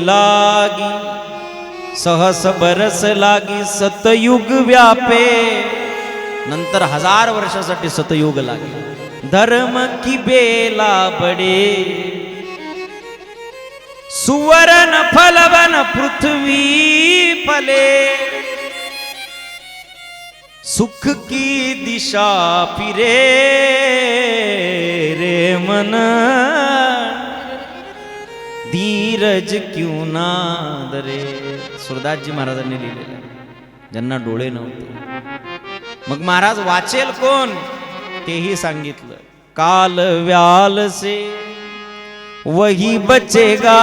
लागी सहस बरस लागी सतयुग व्यापे. नंतर 1000 वर्षासाठी सतयुग लागले. धर्म की बेला बडे सुवर्ण फलवन पृथ्वी फले. सुख की दिशा फिरे रे मन धीरज क्यों ना दरे. सुरदासजी महाराजांनी लिहिलेलं आहे, ज्यांना डोळे नव्हते. मग महाराज वाचेल कोण तेही सांगितलं. काल व्याल से वही बचेगा,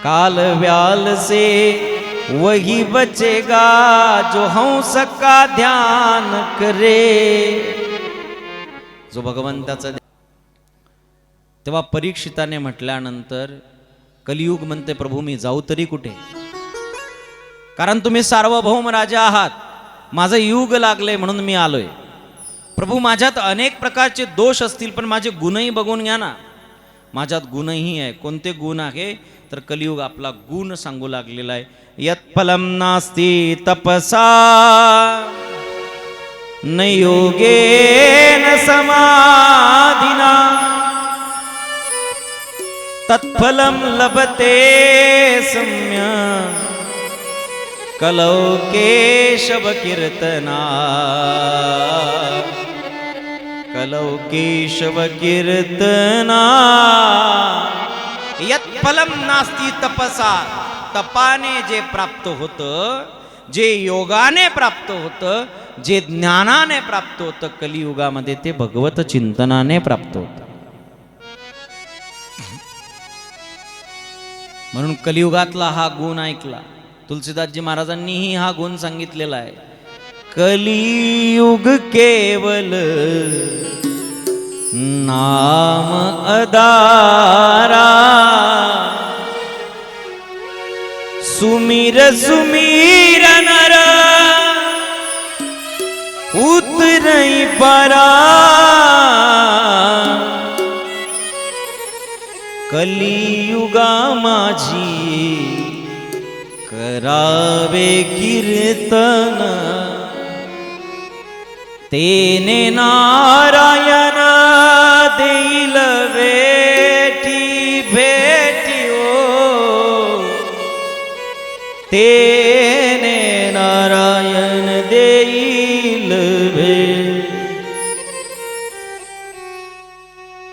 काल व्याल से वही बचेगा जो हंस का ध्यान करे. जो भगवंताचा. तेव्हा परीक्षिताने म्हटल्यानंतर कलियुग म्हणते प्रभू मी जाऊ तरी कुठे, कारण तुम्ही सार्वभौम राजा आहात, माझं युग लागले म्हणून मी आलोय. प्रभू माझ्यात अनेक प्रकारचे दोष असतील पण माझे गुणही बघून घ्या ना. माझ्यात गुणही आहे. कोणते गुण आहे तर कलियुग आपला गुण सांगू लागलेला आहे. यत्फलम नास्ति तपसा न योगेन समाधिना तत्फलम लभते सम्य कलौ केशव कीर्तना. कलौ केशव कीर्तना. यत्फलम नास्ति तपसा. तपाने जे प्राप्त होतं, जे योगाने प्राप्त होतं, जे ज्ञानाने प्राप्त होतं, कलियुगामध्ये ते भगवत चिंतनाने प्राप्त होतं. म्हणून कलियुगातला हा गुण ऐकला. तुलसीदासजी महाराजांनीही हा गुण सांगितलेला आहे. कलियुग केवल नाम अदारा सुमीर सुमीर नर उतरई परा. कलियुगा माझी करावे कीर्तन तेने नारायण देईल भेटी भेटी ओ. तेने नारायण देईल भेट.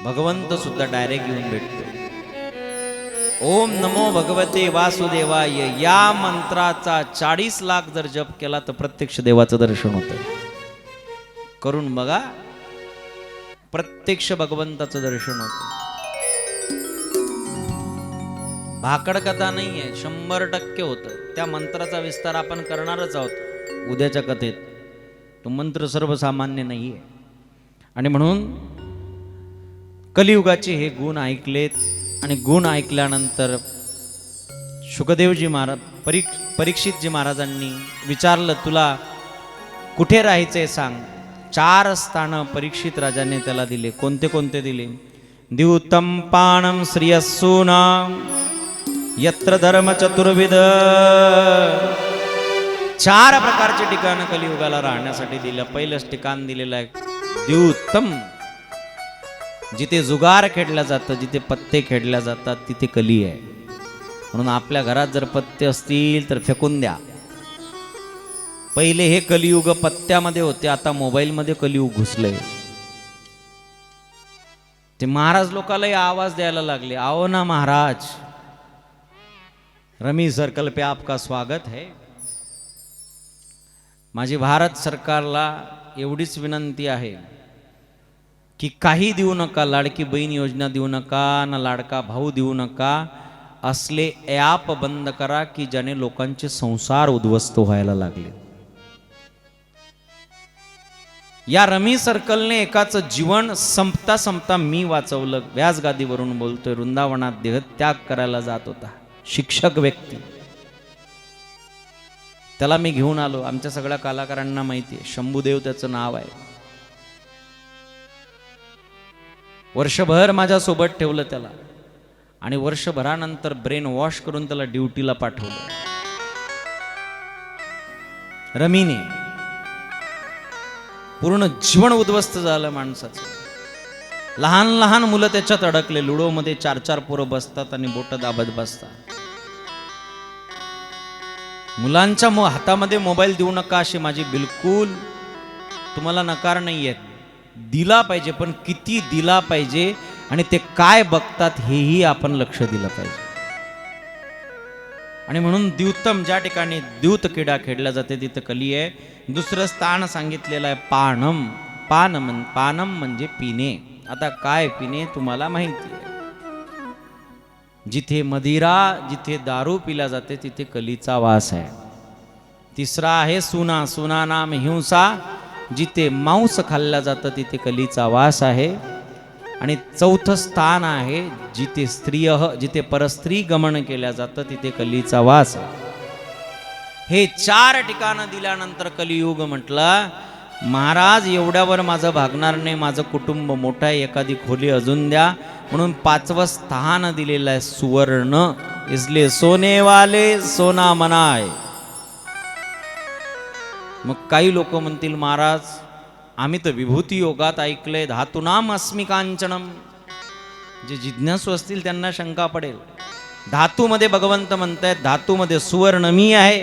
भगवंत सुद्धा डायरेक्ट येऊन भेटतो. ओम नमो भगवते वासुदेवाय या मंत्राचा 40 लाख जर जप केला तर प्रत्यक्ष देवाचं दर्शन होतं. करून बघा, प्रत्यक्ष भगवंताचं दर्शन होतं. भाकड कथा नाहीये, 100% होतं. त्या मंत्राचा विस्तार आपण करणारच आहोत उद्याच्या कथेत. तो मंत्र सर्वसामान्य नाहीये. आणि म्हणून कलियुगाचे हे गुण ऐकलेत. आणि गुण ऐकल्यानंतर शुकदेवजी महाराज परीक्षितजी महाराजांनी विचारलं तुला कुठे राहायचंय सांग. 4 स्थानं परीक्षित राजाने त्याला दिले. कोणते कोणते दिले? द्यूतम पाणम श्रियस्सूना यत्र धर्म चतुर्विध. 4 प्रकारचे ठिकाणं कलियुगाला राहण्यासाठी दिलं. पहिलंच ठिकाण दिलेलं आहे द्यूतम, जिथे जुगार खेळला जातं, जिथे पत्ते खेळल्या जातात तिथे कली आहे. म्हणून आपल्या घरात जर पत्ते असतील तर फेकून द्या. पहिले हे कलियुग पत्त्यामध्ये होते, आता मोबाईलमध्ये कलियुग घुसले. ते महाराज लोकांनाही आवाज द्यायला लागले, आओ ना महाराज, रमी सर्कल पे आपका स्वागत है. माझी भारत सरकारला एवढीच विनंती आहे की काही देऊ नका, लाडकी बहीण योजना देऊ नका, ना लाडका भाऊ देऊ नका. असले ॲप बंद करा की ज्याने लोकांचे संसार उद्ध्वस्त व्हायला लागले. या रमी सर्कलने एकाचं जीवन संपता संपता मी वाचवलं. व्यासगादीवरून बोलतोय. वृंदावनात देहत्याग करायला जात होता शिक्षक व्यक्ती, त्याला मी घेऊन आलो. आमच्या सगळ्या कलाकारांना माहिती आहे, शंभूदेव त्याचं नाव आहे. वर्षभर माझ्या सोबत ठेवलं त्याला. आणि वर्षभरानंतर ब्रेन वॉश करून त्याला ड्युटीला पाठवलं रमीने. पूर्ण जीवन उद्ध्वस्त झालं माणसाचं. लहान लहान मुलं त्याच्यात अडकले. लुडो मध्ये 4-4 पोरं बसतात आणि बोट दाबत बसतात. मुलांच्या हातामध्ये मोबाईल देऊ नका अशी माझी बिलकुल तुम्हाला नकार नाहीये. दिला पाहिजे, पण किती दिला पाहिजे आणि ते काय बघतात हेही आपण लक्ष दिलं पाहिजे. आणि म्हणून द्यूतम, ज्या ठिकाणी द्यूत क्रीडा खेळल्या जाते तिथं कली आहे. दुसरं स्थान सांगितलेलं आहे पानम. पानम म्हणजे पिणे. आता काय पिणे तुम्हाला माहिती आहे. जिथे मदिरा, जिथे दारू पिला जाते तिथे कलीचा वास आहे. तिसरा आहे सुना. सुना नाम हिंसा. जिथे मांस खाल्ला जातं तिथे कलीचा वास आहे. आणि चौथं स्थान आहे जिथे जिथे परस्त्री गमन केल्या जातं तिथे कलीचा वास आहे. हे 4 ठिकाणं दिल्यानंतर कलियुग म्हटलं, महाराज एवढ्यावर माझं भागणार नाही, माझं कुटुंब मोठं आहे, एखादी खोली अजून द्या. म्हणून 5वं स्थान दिलेलं आहे सुवर्ण. इसलिए सोने वाले सोना मनाय. मग काही लोक म्हणतील, महाराज आम्ही तर विभूती योगात ऐकलंय धातूनाम अस्मि कांचनम. जे जिज्ञासू असतील त्यांना शंका पडेल. धातूमध्ये भगवंत म्हणतायत धातूमध्ये सुवर्ण मी आहे.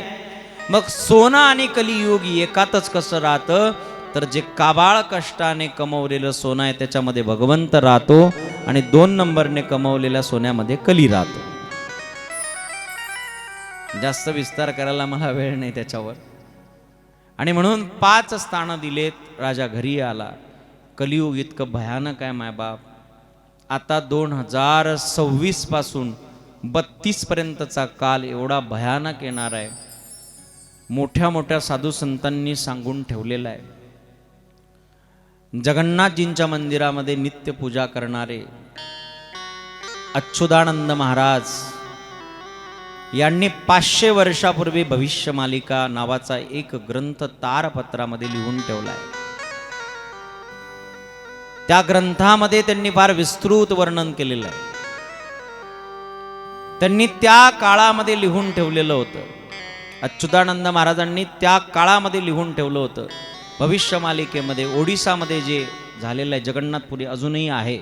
मग सोनं आणि कलियुग एकातच कसं राहतं, तर जे काबाळ कष्टाने कमवलेलं सोनं आहे त्याच्यामध्ये भगवंत राहतो आणि 2 नंबरने कमवलेल्या सोन्यामध्ये कली राहतो. जास्त विस्तार करायला मला वेळ नाही त्याच्यावर. आणि म्हणून 5 स्थानं दिलेत. राजा घरी आला. कलियुग इतकं भयानक आहे मायबाप. आता 2026 पासून 32 पर्यंतचा काल एवढा भयानक येणार आहे. मोठ्या मोठ्या साधू संतांनी सांगून ठेवलेला आहे. जगन्नाथजींच्या मंदिरामध्ये नित्य पूजा करणारे अच्युतानंद महाराज यांनी 500 वर्षापूर्वी भविष्य मालिका नावाचा एक ग्रंथ तारपत्रामध्ये लिहून ठेवलाय. त्या ग्रंथामध्ये त्यांनी फार विस्तृत वर्णन केलेलं आहे. त्यांनी त्या काळामध्ये लिहून ठेवलेलं होतं. अच्युतानंद महाराजांनी त्या काळामध्ये लिहून ठेवलं होतं. भविष्य मालिकेमध्ये ओडिसामध्ये जे झालेलं आहे, जगन्नाथपुरी अजूनही आहे.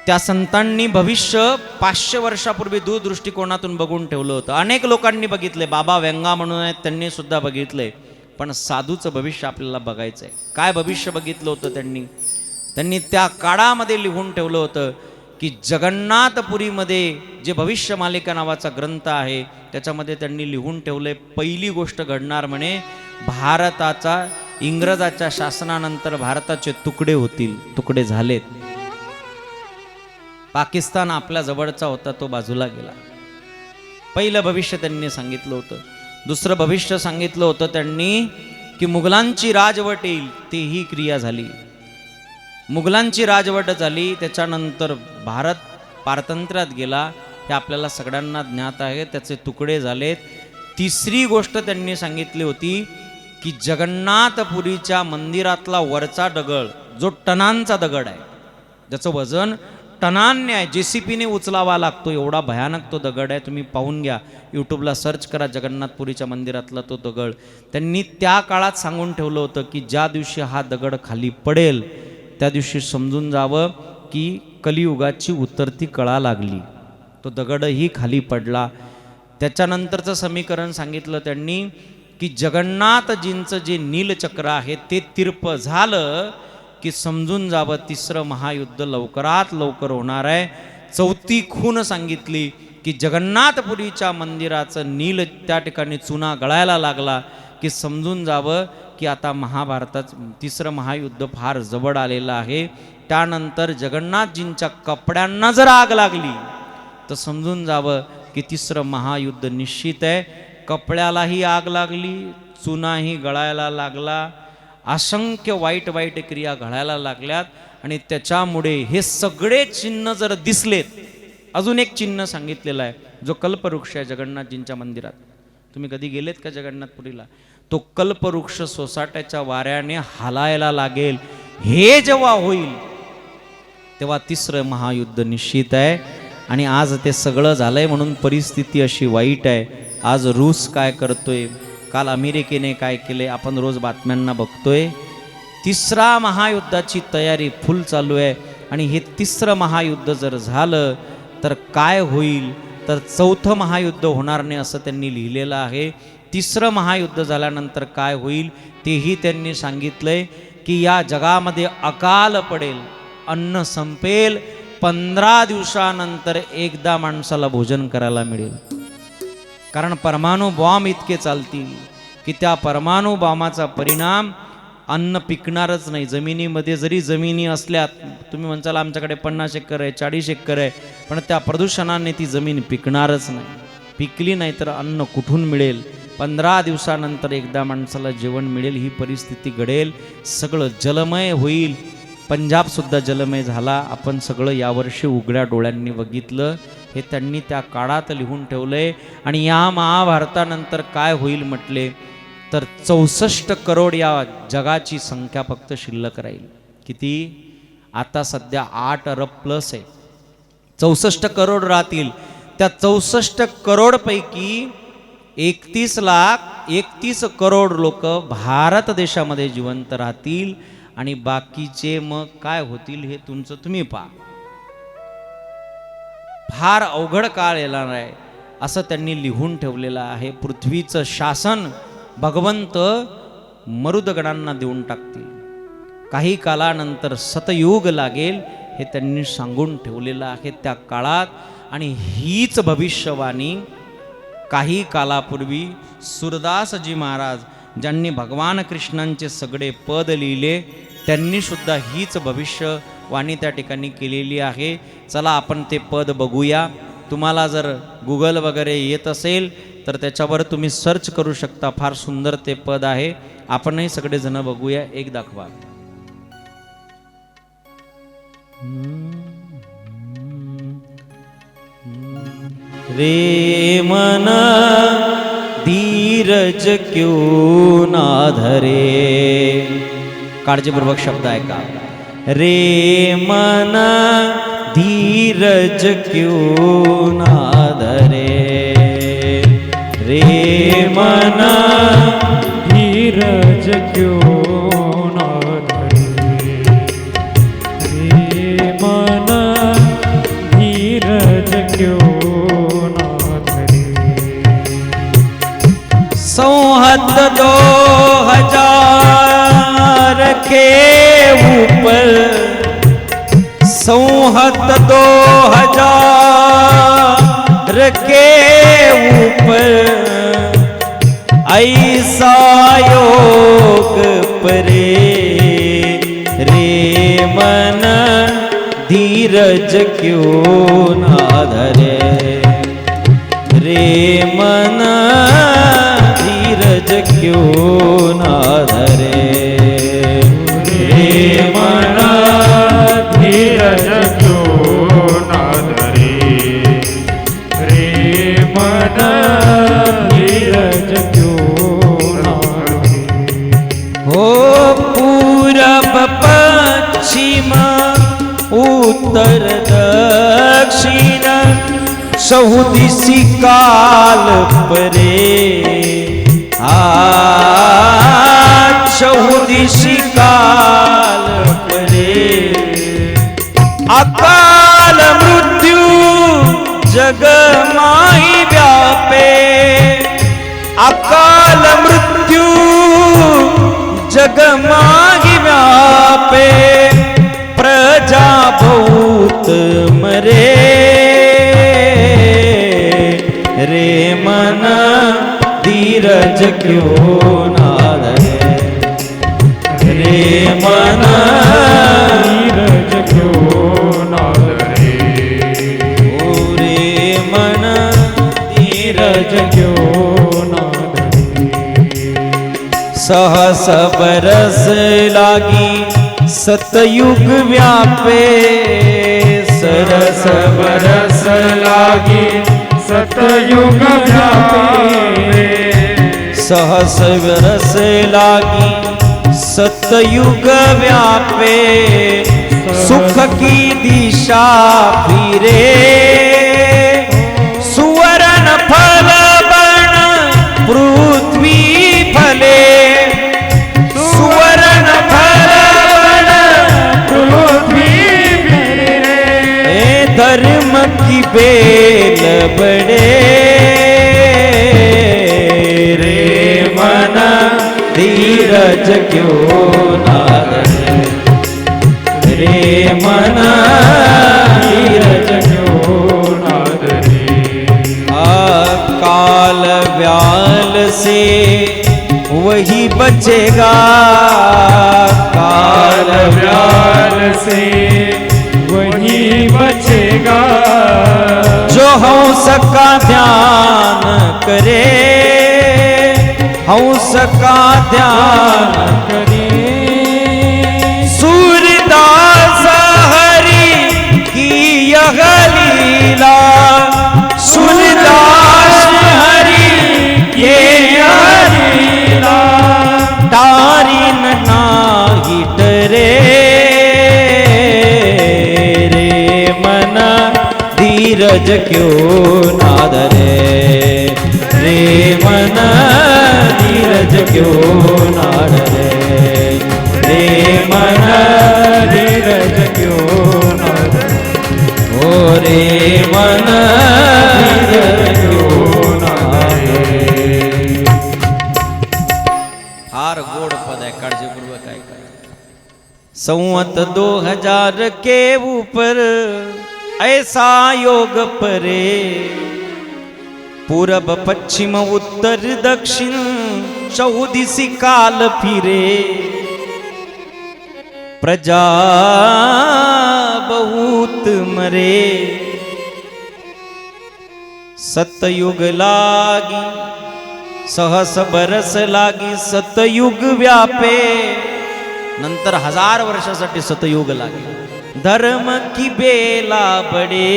त्या संतांनी भविष्य 500 वर्षापूर्वी दूरदृष्टिकोनातून बघून ठेवलं होतं. अनेक लोकांनी बघितले. बाबा व्यंगा म्हणून आहेत, त्यांनी सुद्धा बघितले. पण साधूचं भविष्य आपल्याला बघायचंय. काय भविष्य बघितलं होतं त्यांनी त्या काळामध्ये लिहून ठेवलं होतं की जगन्नाथपुरीमध्ये जे भविष्य मालिका नावाचा ग्रंथ आहे त्याच्यामध्ये त्यांनी लिहून ठेवलंय, पहिली गोष्ट घडणार म्हणे, भारताचा इंग्रजाच्या शासनानंतर भारताचे तुकडे होतील. तुकडे झालेत. पाकिस्तान आपल्या जवळचा होता, तो बाजूला गेला. पहिलं भविष्य त्यांनी सांगितलं होतं. दुसरं भविष्य सांगितलं होतं त्यांनी की मुघलांची राजवट येईल. तेही क्रिया झाली. मुघलांची राजवट झाली, त्याच्यानंतर भारत पारतंत्र्यात गेला. हे आपल्याला सगळ्यांना ज्ञात आहे. त्याचे तुकडे झालेत. तिसरी गोष्ट त्यांनी सांगितली होती की जगन्नाथपुरीच्या मंदिरातला वरचा दगड जो टनांचा दगड आहे, ज्याचं वजन टनांनी आहे, JCPने उचलावा लागतो, एवढा भयानक तो दगड आहे. तुम्ही पाहून घ्या, यूट्यूबला सर्च करा जगन्नाथपुरीच्या मंदिरातला तो दगड. त्यांनी त्या काळात सांगून ठेवलं होतं की ज्या दिवशी हा दगड खाली पडेल त्या दिवशी समजून जावं की कलियुगाची उतरती कळा लागली. तो दगडही खाली पडला. त्याच्यानंतरचं समीकरण सांगितलं त्यांनी की जगन्नाथजींचं जे नीलचक्र आहे ते तिरप झालं की समजून जावं तिसरं महायुद्ध लवकरात लवकर होणार आहे. चौथी खून सांगितली की जगन्नाथपुरीच्या मंदिराचं नील त्या ठिकाणी चुना गळायला लागला की समजून जावं की आता महाभारताचं तिसरं महायुद्ध फार जवळ आलेलं आहे. त्यानंतर जगन्नाथजींच्या कपड्यांना जर आग लागली तर समजून जावं की तिसरं महायुद्ध निश्चित आहे. कपड्यालाही आग लागली, चुनाही गळायला लागला, असंख्य वाईट वाईट क्रिया घडायला लागल्यात. आणि त्याच्यामुळे हे सगळे चिन्ह जर दिसलेत, अजून एक चिन्ह सांगितलेलं आहे जो कल्पवृक्ष आहे जगन्नाथजींच्या मंदिरात. तुम्ही कधी गेलेत का जगन्नाथपुरीला? तो कल्पवृक्ष सोसाट्याच्या वाऱ्याने हालायला लागेल. हे जेव्हा होईल तेव्हा तिसरं महायुद्ध निश्चित आहे. आणि आज ते सगळं झालंय म्हणून परिस्थिती अशी वाईट आहे. आज रूस काय करतोय, काल अमेरिकेने काय केले, आपण रोज बातम्यांना बघतोय. तिसरा महायुद्धाची तयारी फुल चालू आहे. आणि हे तिसरं महायुद्ध जर झालं तर काय होईल, तर चौथं महायुद्ध होणार नाही असं त्यांनी लिहिलेलं आहे. तिसरं महायुद्ध झाल्यानंतर काय होईल तेही त्यांनी सांगितलंय की या जगामध्ये अकाल पडेल, अन्न संपेल, 15 दिवसानंतर एकदा माणसाला भोजन करायला मिळेल. कारण परमाणु बॉम्ब इतके चालतील की त्या परमाणु बॉम्बाचा परिणाम अन्न पिकणारच नाही. जमिनीमध्ये जरी जमिनी असल्या, तुम्ही म्हणसाल आमच्याकडे 50 एकर आहे, 40 एकर आहे, पण त्या प्रदूषणाने ती जमीन पिकणारच नाही. पिकली नाही तर अन्न कुठून मिळेल. 15 दिवसानंतर एकदा माणसाला जेवण मिळेल, ही परिस्थिती घडेल. सगळं जलमय होईल. पंजाबसुद्धा जलमय झाला. आपण सगळं यावर्षी उघड्या डोळ्यांनी बघितलं. हे त्यांनी त्या काळात लिहून ठेवलंय. आणि या महाभारतानंतर काय होईल म्हटले तर 64 करोड या जगाची संख्या फक्त शिल्लक राहील. किती? आता सध्या 8 अरब प्लस आहे. 64 करोड राहतील. त्या 64 करोड पैकी 31 करोड लोक भारत देशामध्ये जिवंत राहतील. आणि बाकीचे मग काय होतील हे तुमचं तुम्ही पहा. फार अवघड काळ येणार आहे असं त्यांनी लिहून ठेवलेलं आहे. पृथ्वीचं शासन भगवंत मरुदगणांना देऊन टाकतील. काही कालानंतर सतयुग लागेल हे त्यांनी सांगून ठेवलेलं आहे त्या काळात. आणि हीच भविष्यवाणी काही कालापूर्वी सूरदासजी महाराज, ज्यांनी भगवान कृष्णांचे सगळे पद लिहिले, त्यांनी सुद्धा हीच भविष्यवाणी त्या ठिकाणी केलेली आहे. चला आपण ते पद बघूया. तुम्हाला जर गुगल वगैरे येत असेल तर त्याच्यावर तुम्ही सर्च करू शकता. फार सुंदर ते पद आहे. आपणही सगळेजण बघूया. एक दाखवा. रे मन धीरज क्यों ना धरे. काळजीपूर्वक शब्द ऐका. रे मन धीरज क्यों ना धरे. रे मन धीरज क्यों ना धरे. रे मन धीरज क्यों ना धरे. संहत 2000 के ऊपर, संहत 2000 के ऊपर ऐसा योग परे. रे मन धीरज क्यों ना धरे. रे मन धीरज क्यों ना धरे. रे मन धीरज क्यों ना धरे. रे मन धीरज क्यों ना धरे. हो पूरब पश्चिम उत्तर दक्षिण चहुदिशी काल परे. चहुदिशी काल परे. अकाल मृत्यू जग माही व्यापे. अकाल मृत्यू जग माही व्यापे. प्रजा बहुत मरे. रे मन धीरज क्यों ना धरे. रे मन धीरज क्यों ना धरे. ओ रे मन धीरज क्यों ना धरे. सहस बरस लागी सतयुग व्यापे. सरस बरस लागी सतयुग व्यापे. सहस बरस लागी सतयुग व्यापे. सुख की दिशा फिरे सुवर्ण फल बन पृथ्वी फले सुवर्ण फल बन पृथ्वी फिरे धर्म की बेल बड़े रे मन धीरज क्यों ना धरे रे मन धीरज क्यों ना धरे काल व्याल से वही बचेगा काल व्याल से वही बचेगा जो हंस का ध्यान करे हंस का ध्यान करे सूरदास हरि की यह लीला सूरदास हरि ये यह लीला तारिन नाही डरे रे मन धीरज क्यों ना धरे रे मन धीरज क्यों ना डरे रे मन धीरज क्यों ना धरे ओ रे मन धीरज क्यों ना धरे फार गोड पद आहे काळजीपूर्वक ऐका संवत 2000 के ऊपर ऐसा योग परे पूरब पश्चिम उत्तर दक्षिण 14 काल फिरे प्रजा बहुत मरे सतयुग लागी सहस बरस लागी सतयुग व्यापे नंतर 1000 वर्षासाठी सतयुग लागे धर्म की बेला बडे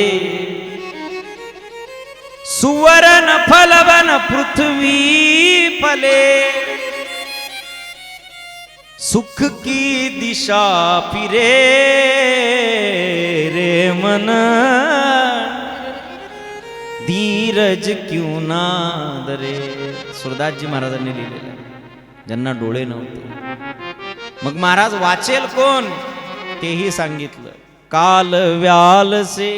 सुवर्ण फलवन पृथ्वी फले सुख की दिशा फिरे रे मन धीरज क्यों ना धरे सुरदासजी महाराजांनी लिहिलेलं आहे. ज्यांना डोळे नव्हते मग महाराज वाचेल कोण तेही सांगितलं काल व्याल से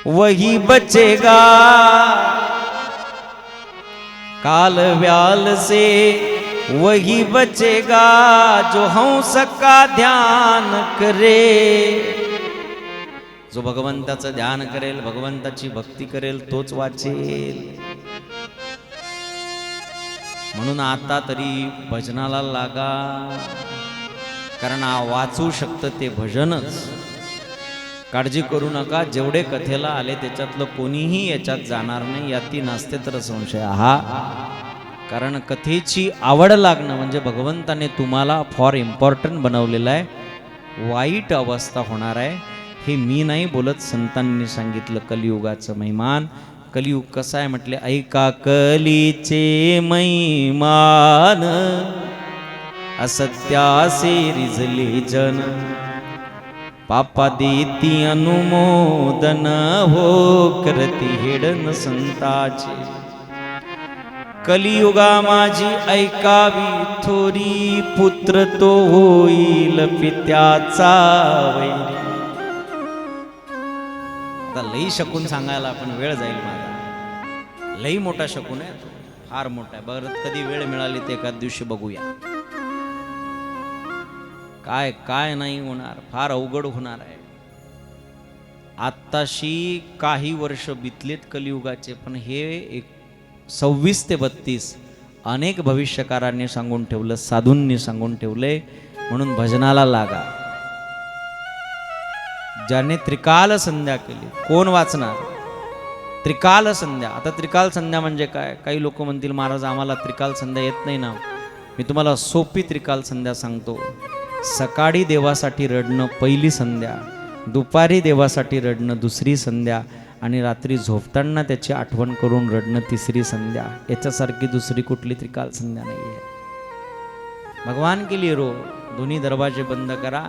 वही बचेगा काल व्याल से वही बचेगा जो हंस का ध्यान करे जो भगवंताचं ध्यान करेल भगवंताची भक्ती करेल तोच वाचेल म्हणून आता तरी भजनाला लागा कारण वाचू शकतं ते भजनच काळजी करू नका जेवढे कथेला आले त्याच्यातलं कोणीही याच्यात जाणार नाही याती नास्ते तर संशय हा कारण कथेची आवड लागणं म्हणजे भगवंताने तुम्हाला फॉर इम्पॉर्टंट बनवलेलं आहे वाईट अवस्था होणार आहे हे मी नाही बोलत संतांनी सांगितलं कलियुगाचं महिमान कलियुग कसं आहे म्हटले ऐका कलीचे महिमान असत्यासे रिझले जन पापा देती अनुमोदन हो करती हेडन संताचे कलियुगा माझी ऐकावी थोरी पुत्र तो होईल पित्याचा वैरी आता लई शकून सांगायला आपण वेळ जाईल माझा लई मोठा शकून आहे तो फार मोठा आहे बरं कधी वेळ मिळाली ते एका दिवशी बघूया काय काय नाही होणार फार अवघड होणार आहे आत्ताशी काही वर्ष बितलेत कलियुगाचे पण हे 26 ते 32 अनेक भविष्यकारांनी सांगून ठेवलं साधूंनी सांगून ठेवले म्हणून भजनाला लागा ज्याने त्रिकाल संध्या केली कोण वाचणार त्रिकाल संध्या आता त्रिकाल संध्या म्हणजे काय काही लोक म्हणतील महाराज आम्हाला त्रिकाल संध्या येत नाही ना मी तुम्हाला सोपी त्रिकाल संध्या सांगतो सकाळी देवासाठी रडणं पहिली संध्या दुपारी देवासाठी रडणं दुसरी संध्या आणि रात्री झोपताना त्याची आठवण करून रडणं तिसरी संध्या याच्यासारखी दुसरी कुठली त्रिकाल संध्या नाही आहे भगवान के लिए रो दोन्ही दरवाजे बंद करा